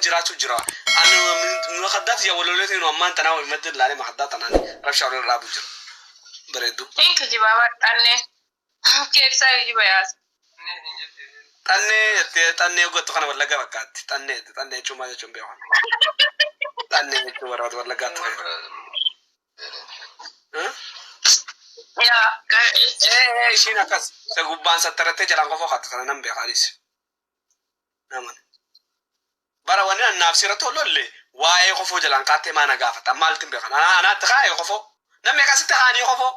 جراتو جرا أنا من خدات يا ولولتي إنه أمان تناول مدد لاني ما خدات أنا رفش على الراب جرا بريدو إنك جبابات أني كيف ساوي جباياس تاني قلت أنا ولا جبكات تاني شو ما جنبي واحد تاني شو وراد ولا جات ها يا إيه شينا كاس سقوبان سترتة جلان كفو خاطر أنا نبي خالص نعم bara wani an nafsira to lolle waye khofo jalan kate mana gafat amal timbe khana ana tkhaya khofo namme kasita khani khofo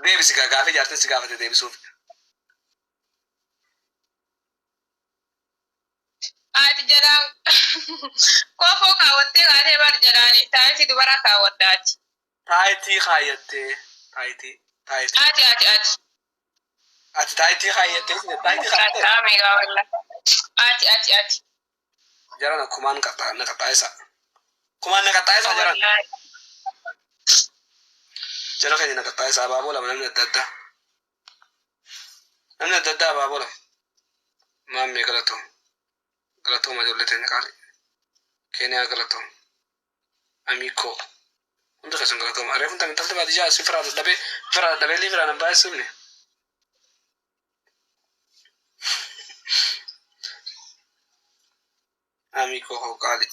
debi siga gafe jarte siga fate debi suf ati jarang kofo kawotte gane bar jarani taiti dubara kawottati taiti khayate taiti ati taiti khayate taiti khayate amiga wala ati jarana kuman kata na kata isa jarana jara kaya na kata isa babola namna dadda babola mamme galato ma jollete ne kali kenya galato amico unta kasan galato ma arefun tan talta badi ja sifra dabe livra na basumne amico ho kali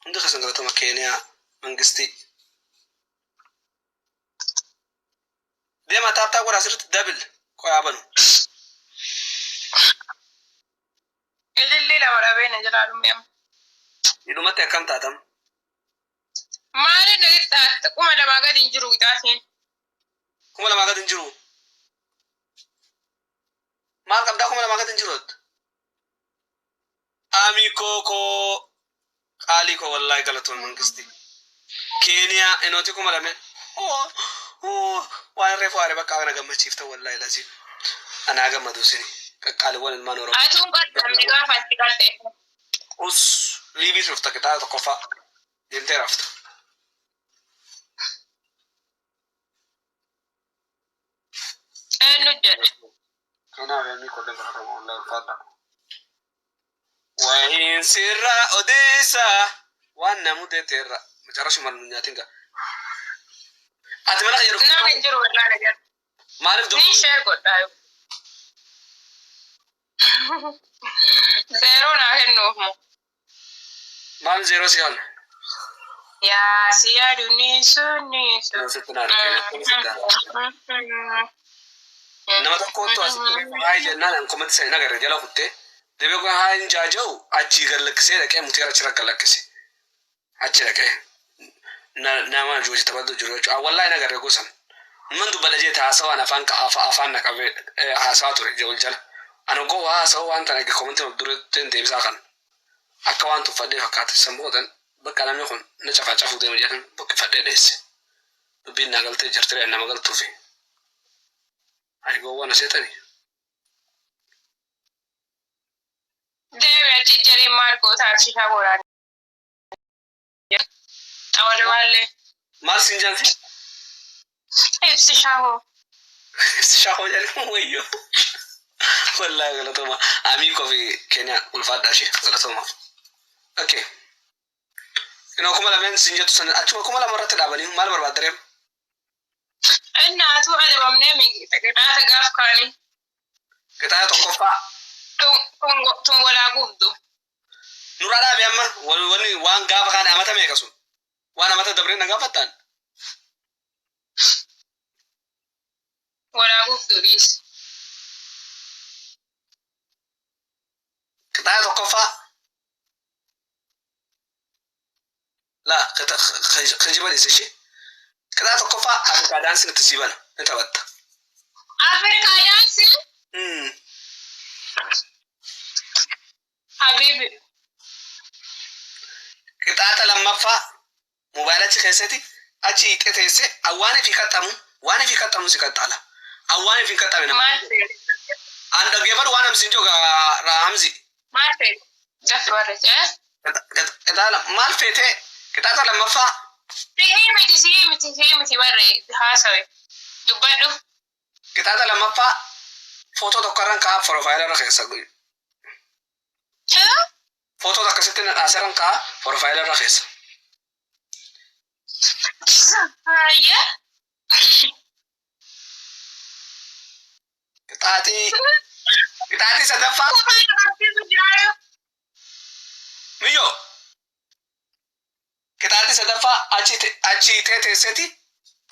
unta kasan galato ma kenya mangisti dema tapta gora sirt double ko abanu illi la wala bene jalalum yam idumate kam tatam mane no itta kuma da magadin jiru itasin kuma la magadin jiru mal kam da kuma la magadin jirut amico ko kali ko wallahi galaton mangisti kenya enoti kuma la men وانا ريفو عربك انا جمع شيفته والله لازم انا جمع دوسني قال وين ما نروح اتون قد من غير فاستيكاتي اس ليبي شفت كده تقفا انت عرفت نجد انا يعني كل ده والله فاضل وين سر اوديسا وانا مدتر ما تعرفش من نياتينغا أتمنى يروح. نعم نجرو ولا نجر. مالك دو. نيشة قد أيوه. زيرو ناهنوه. مال زيرو سيان. يا سيادو نيسو. ستنا. نما تكون تو أسيب. هاي جنّا أنكم تسينا غير رجلا كتة. دبي كون هاي نجاجو أشي غلق سير لكن متيرا شرا غلق كسي. أشي لكن. نما جوجي تبادو جروج. والله أنا غير قوسم. من دو بلجي تاسو أنا فانك أفان نكابي هاساتو رجول جل. أنا جو هاسو أنت نيجي كومنت بدورتين تبي ساكن. أكوان تفادي فكات سمودن. بكلام يكون نشافع فودي مجانن بكفادي ديس. ببين نقلت جرتري أنا ما قلت في. أي جو وانا سيتني. ده تجري ماركو تارشي هقولان. أول والله. مال سنجانسي. استشاهو جاني مويو والله غلطوا ما أميكو في كينيا والفاد داشي غلطوا ما أوكي إنه كم لمن سنجتو سنة أتوما كم لمن مرة تدابني مال بربادرهم أنا أتوما على بمنامي أنا تقاف كاني كتايا تقفا تون ولا قبضو نورا لا بيما وني وان قاف كان أمتى ميكسون وانا أمتى دبرين قافتان ولا قبضو ريس كتايا تقفا لا خنجبا ليس شيء كتايا تقفا أفريقيا دانسين تسيبنا أنت بات أفريقيا دانسين حبيبي كتايا لما فا موبايلاتي خيستي أشي تتسي أواني في كتامو وانا في كتامو سكتالا أواني في كتامنا ما في عند جبر وانا مسنجو رامزي ما في دفورة كتالا مال فيته كتالا لما فا سيمتي بري هاسوي دبادو Qixaata lammaffaa footoo tokkorran kaa profaayilii irra keessa guyi. Footoo akkasitti asirran kaa profaayilii irra keessa. Qixaatii sadaffaa. Miyyoo. Qixaatii sadaffaa achi teesseeti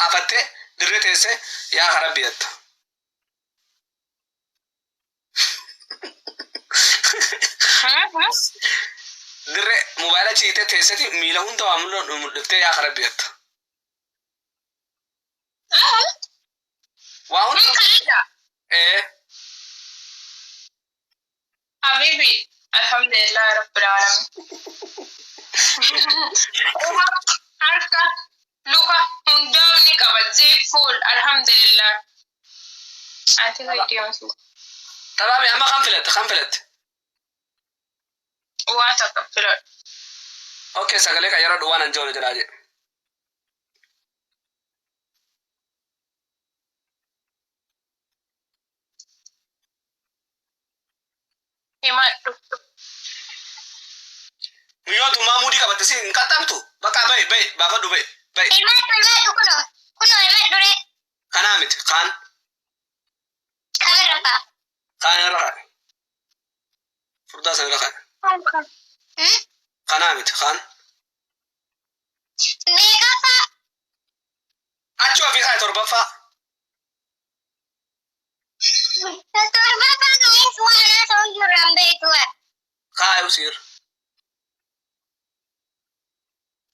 afattee dirree teessee yaa hara biyyata. Dirree mobaayila ciitee teesseeti miila hunda waa mul'iftee yaa hara biyyata. Waa hunda. Habibi, alhamdulillah rabbil alamin. Harka luka hundaani qaba full alhamdulillah. Ati hoydiyoomsu. Tabaami amma kan filatte. Waa takka filadhu. Okay, sagalee kan yeroo dhuwaan an joone jedhaa jedhe. Himadhu. Miyyoo tummaa muudii qabatte si hin qaxxamtu. Bakka ba'i baafadhu ba'i. Himadhu kunoo himadhu. Kanaa miti kaan. Kaan irra kaan. Furdaa sana irra kaan. Kanaa miti kaan. Meeqaffaa? Achi ofii kaa torbaffaa. Torbaffaa nuyi suwaanaa ta'uu jirran beektuudha. Kaa ibsiir.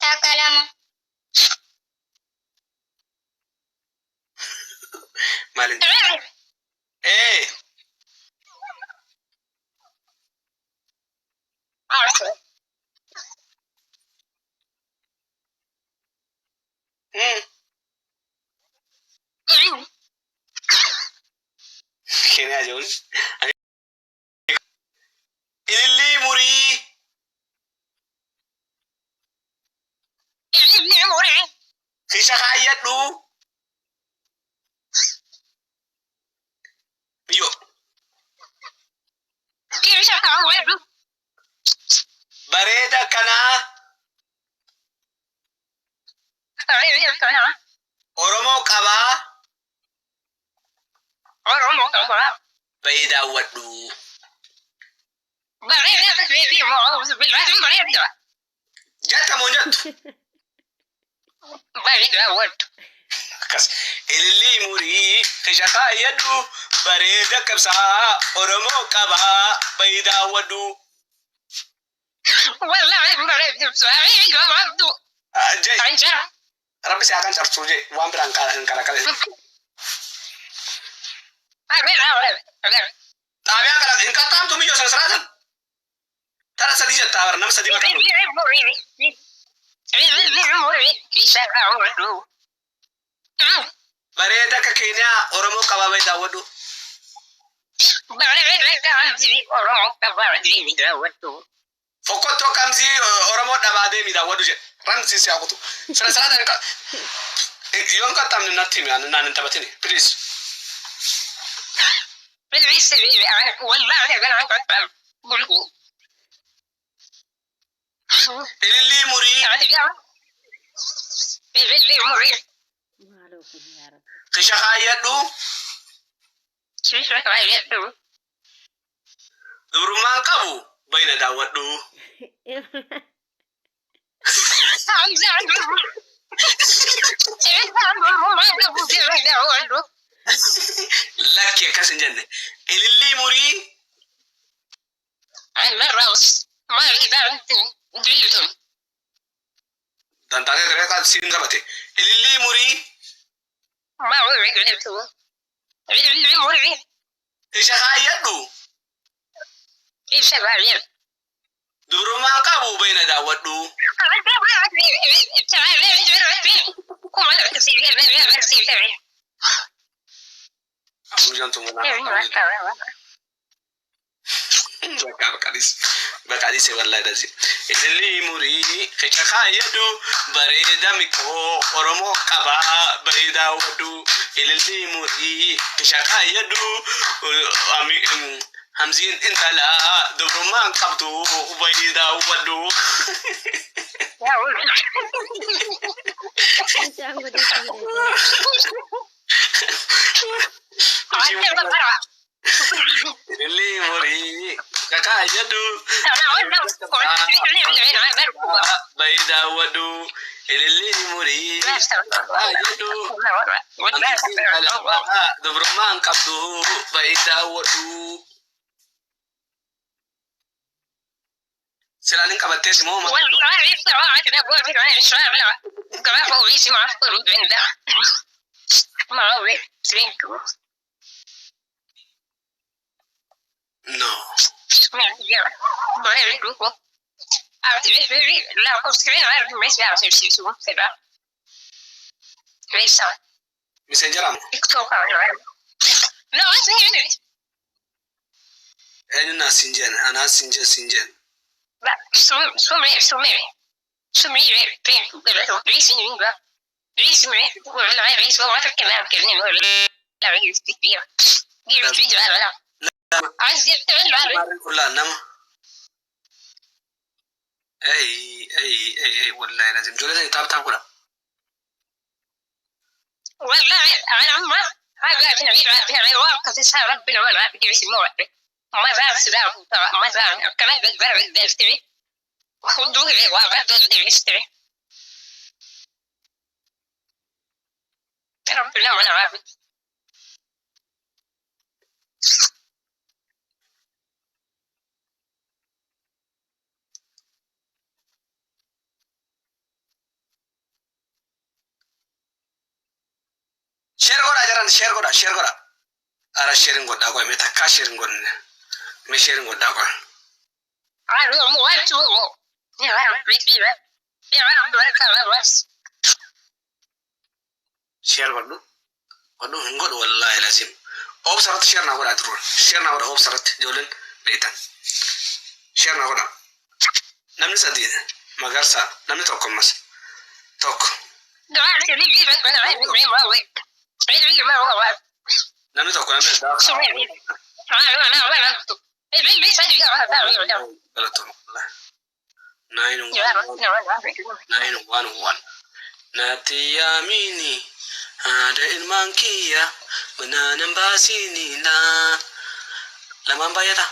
Takka lama. Maalin? Keenyaa jechuun ilillii murii. Kisha kaayyadhu. Miyyoo. Bareeda kanaa. Oromoo qabaa. Ba'i daawwadhu. Jatta moo jattu? Akkas ilillii murii kisha kaayyadhu bareeda qabsaa Oromoo qabaa ba'i daawwadhu. Rabbi si akan cabsuu jee waan biraan hin kalaqale. Xaabiyaa kana hin qaxxaamtu miyyoo sana siraatan. Tara sadii jettaa bara nama sadii maqaa. Bareeda akka Keenyaa Oromoo qabaa ba'i daawwadhu. Fokkotoo kamsii Oromoo dhabaa deemi daawwadhu jedhe. Ramsi si hakutu. Sana siraatan yoon qaxxaamne natti himi naan hin taphatini. Please. Ilillii murii. Kisha kaayyadhu. Dubrummaan qabu bayna daawwadhu. Lakki akkas hin jenne. Ilillii murii. Dantaatee ture kan siin qabate. Ilillii murii. Kisha kaayyadhu. Dubrummaan qabu bayna daawwadhu. Aku jangan tunggu lama. Baqadis wallahi dazi. Illi muri khichaka yadu bareda miko oromo qaba bareda wadu. Illi muri khichaka yadu hamzin intala dobruman qabdu bareda wadu. Illi muri kaka yadu baida wadu illi muri yadu dobroman qabdu baida wadu selanin qabatte simo no messenger am na sinjen ana sinjen كلها نما اي والله لازم جولة تاب كلها والله انا ما هذا في واقع تسا ربنا ولا بيجي موعد ما زال سلام ما زال كمان بالبرد دلتي خذوه لي واقع دلتي ربنا ولا عارف share goda ara sharing goda ko me takka sharing gon me sharing goda ko انا مو واحد يا رب بيجي يا رب بركه بس share godu ngod wallahi lazim obsarat share na goda tro share na goda obsarat jolen letan share na goda namni sadi magarsa namni tokko mas tokko namni tokko namni da 911 nati yamini ada ilman kiya benanan basini na laman bayata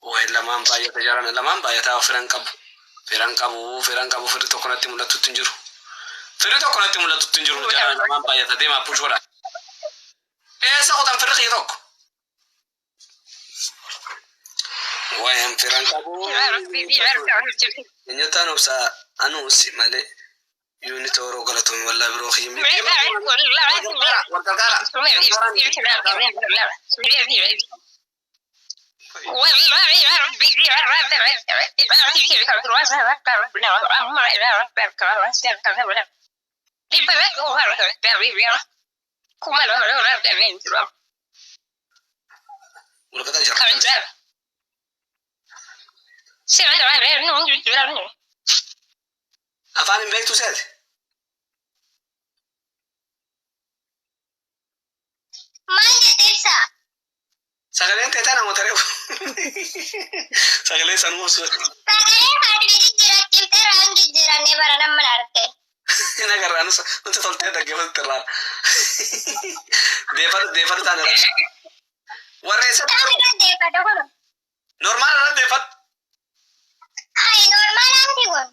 wai laman bayata jaran laman bayata firan kabu firi tokonati mulatu tunjuru jaran laman bayata dema pushora sa kotan firi khitok وين في رنكابو نيوتان وسا أنوسي مالي يونيتورو غلطهم والله بروخي أفهم بيك تسأل ما يتسا سألين تيتانا متريو سألين سنوس سألين هادي جرا رانجي جرا نبرا نمنارته أنا كرانو نت تلتة دقيقة ترى ديفر تاني رأس ورئيسة normal ada defat hai normal nanti gon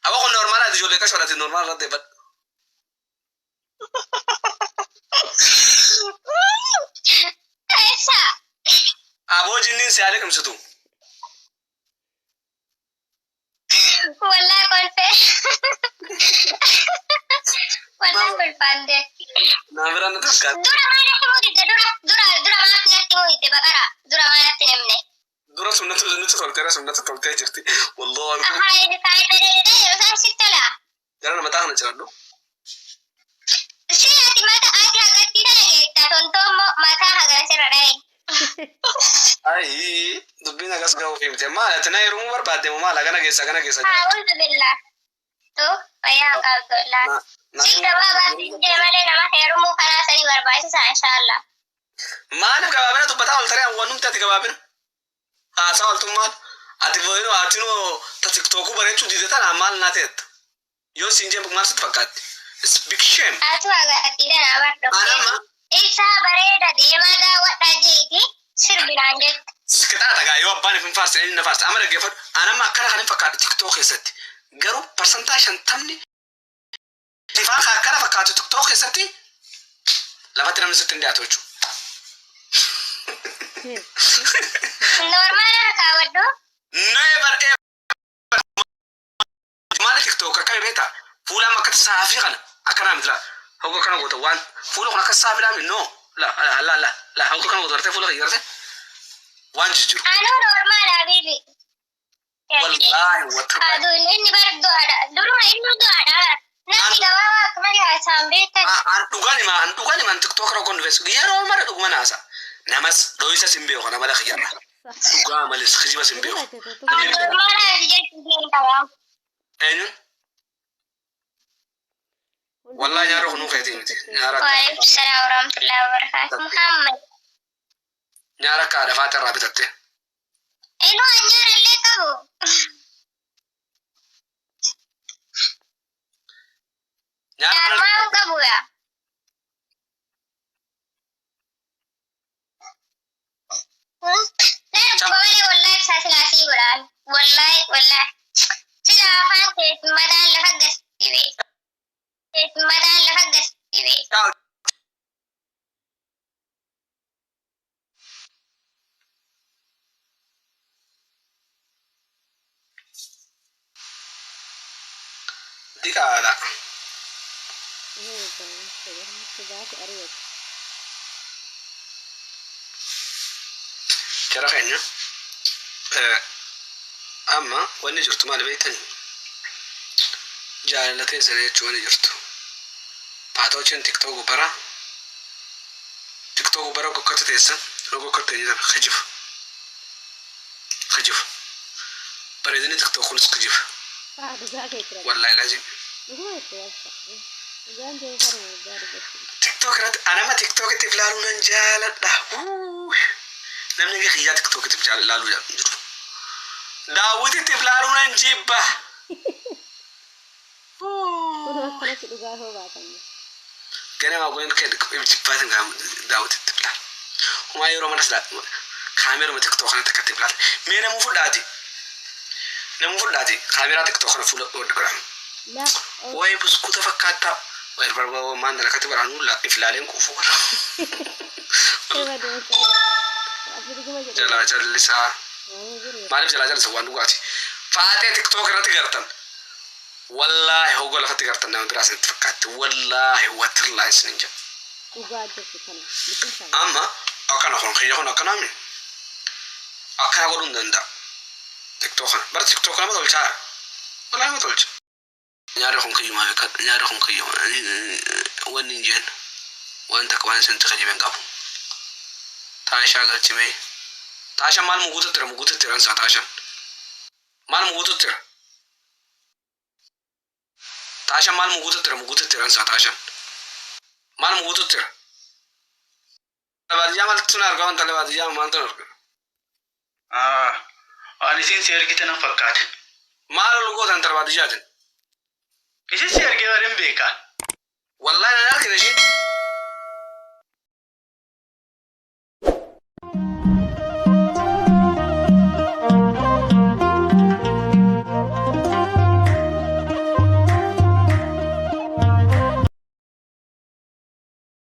apa kon normal ada jole ka shorati normal ada defat esa abo jinnin se ale kam sutu wala kon pe wala kon pande na vera na takat dura mana temu ite dura mana temu ite bakara dura mana temne dura sunnatu toltera jirti wallahi hai kai tere usan sitala jarana mata hana charado si ati mata aja agatti dale etta tontomo barbaadde moo maala gana keessa أعوذ بالله تو فيا قلت لا شيء بابا جمالي لما خيرمو خلاص بربايس إن شاء الله maaliif gabaabina dubbataa ol taree wanumti ati gabaabina haasaa oltummaan ati foyinu atinu ta tiktooku bareechuu diide tana maal naa ta'etta yoo siin jee maal sitti fakkaatti it's big shame atu agarsiidhan abardoke anama ibsaa bareeda deemaa daawwadhaa jeeti sirbinaan jette kitaata gaa yoo abbaan ifin faarsa inni na faarsa ama dhaggeeffadhu anama akkana kan hin fakkaadhu tiktook keessatti garuu parsantaa 50 tifaa akkana fakkaatu tiktook keessatti lafatti namni sitti hin dhiyaatu jechuudha. Normal kaawwadhu never ever maal tiktok akka beeta fuula makkata saafii kana akkana mitra hogo kana goota waan fuula kana akka saafii dhaami no la hogo kana goota fuula yarte waan jiru anu normal habibi wallahi wata adu inni bardo ada duruma inni do ada nasi gawawa kamari hasambeeta an dugani man tiktok ro kon ves yaro mara duguma nasa namas doisa simbe ko na mala khiyama duga malis khijiba simbe normal habibi أين؟ والله يا روح نوخي تيمتي وعليكم السلام ورحمة الله وبركاته محمد نارا كارا فاتر رابطتي إنو أنجر اللي كبو نارما كبو يا لا بقولي والله ساسلاسي قران والله sila afaan keetti madaan lafa gastibe dikaadha jara keenya amma wanni jirtu maal beektani jaalatee sana jechuun wanni jirtu paatoochiin tiktooku bara gokkatti teessan yoo gokkatte jedhan khijifu bareedini tiktookunis khijifu wallahi lazim tiktook irratti anama tiktookitti ilaaluu nan jaaladha namni kiyyaa tiktookitti ilaaluu jiru daawwititti ilaaluu nan jibba ganama goyin kee jibbaatin daawwititti ilaala humaa yeroo mana silaatu kaameruma tiktoo kanatti akkatti ilaala mee namuu fudhaati kaameraa tiktoo kana fuula ol godhama wayi buskuuta fakkaattaa wayi barbaa maan dalakatti baraanuu ifilaaleen kuufuu godha jalaa jallisaa maaliif jalaa jallisa waan dhugaati faatee tiktook irratti gartan wallahi hogo lafatti gartan nama biraa isinitti fakkaatti wallahi watirlaa isinin jedha amma akkana kun kiyya kun akkana min akkana godhuu hin danda'a tiktook kana bara tiktook kana ma tolchaa wallahi ma tolcha nyaara kun kiyyuma nyaara kun kiyyuma wanni hin jeen waan takka waan isin tajaajibeen qabu taashaa galchimee taashan maal muguutu tira ansaa taashan maal muguutu tira taashan maal muguutu tira ansaa taashan maal muguutu tira baadiyyaa maaltu na argaa wanta baadiyyaa maaltu na argaa waan isin si ergite nan fakkaate maal ol gootan tara baadiyyaatin isin si ergee waan hin beekaa wallahi nan argina ishee